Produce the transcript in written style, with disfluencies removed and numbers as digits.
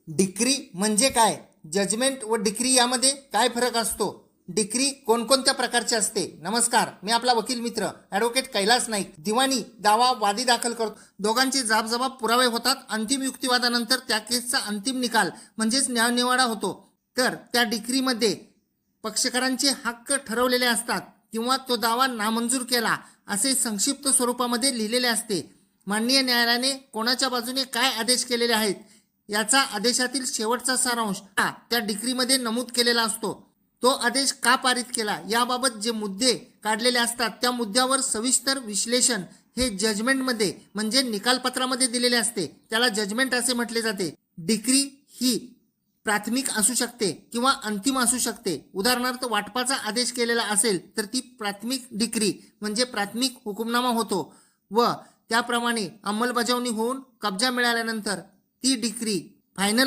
Decree म्हणजे काय? Judgement व डिक्री यामध्ये काय फरक असतो? डिक्री कोणकोणत्या प्रकारची असते? नमस्कार, मी आपला वकील मित्र ॲडव्होकेट कैलास नाईक. दिवाणी दावा वादी दाखल करतो. दोघांचे जाबजबाब पुरावे होतात. अंतिम युक्तिवादानंतर त्या केसचा अंतिम निकाल म्हणजेच न्यायनिवाडा होतो. तर त्या डिक्रीमध्ये पक्षकारांचे हक्क ठरवलेले असतात किंवा तो दावा नामंजूर केला असे संक्षिप्त स्वरूपामध्ये लिहिलेले असते. माननीय न्यायालयाने कोणाच्या बाजूने काय आदेश केलेले आहेत याचा आदेशातील शेवटचा सारांश त्या डिक्रीमध्ये नमूद केलेला असतो. तो आदेश का पारित केला याबाबत जे मुद्दे काढलेले असतात त्या मुद्द्यावर सविस्तर विश्लेषण हे जजमेंटमध्ये म्हणजे निकालपत्रामध्ये दिलेले असते. त्याला जजमेंट असे म्हटले जाते. डिक्री ही प्राथमिक असू शकते किंवा अंतिम असू शकते. उदाहरणार्थ वाटपाचा आदेश केलेला असेल तर ती प्राथमिक डिक्री म्हणजे प्राथमिक हुकुमनामा होतो व त्याप्रमाणे अंमलबजावणी होऊन कब्जा मिळाल्यानंतर ती डिक्री फायनल